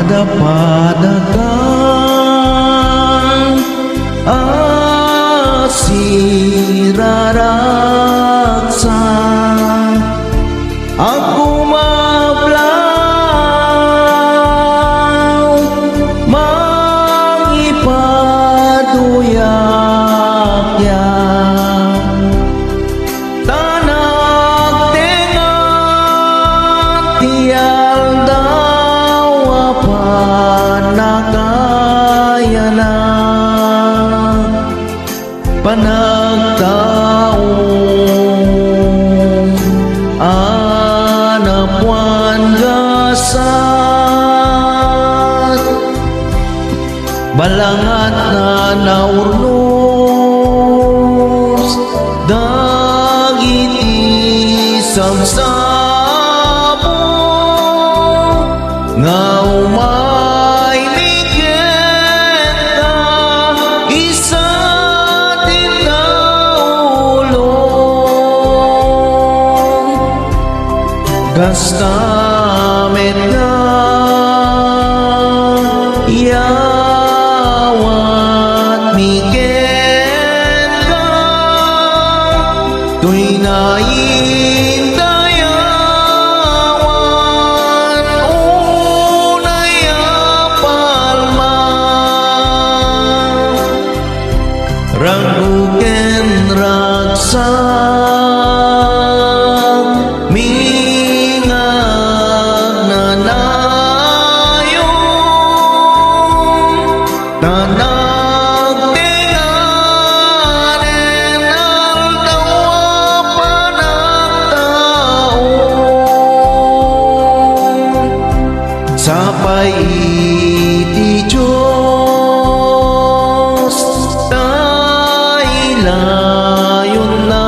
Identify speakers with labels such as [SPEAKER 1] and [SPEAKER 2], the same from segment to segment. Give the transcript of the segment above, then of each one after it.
[SPEAKER 1] Padapadakan asiraraksa aku mablaw mangipaduyak ya tanag tengat tial daw panakayana panagtaong anapuan gasat balangat na naurnos dagiti sagsabo nga umay ligid ka isa gastamit nga iyawat miken ka tuy naindayawan unay apalma rangguken raksa tanag tinganen aldaw panagtaong sapay iti Diyos tailayon na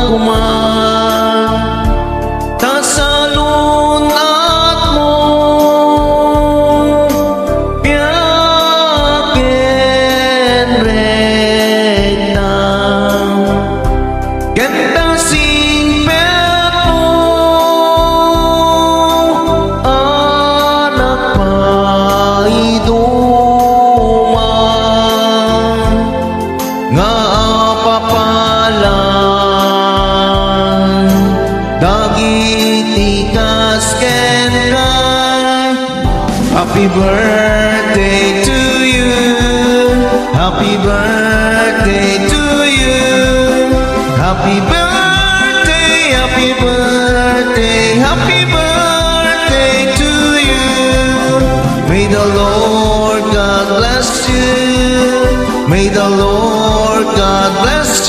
[SPEAKER 1] kuman tasalunat mo kentasing peto anak paiduman nga papalan dagiti kasken ka. Happy birthday to you, happy birthday to you, happy birthday, happy birthday, happy birthday to you. May the Lord God bless you, may the Lord God bless you.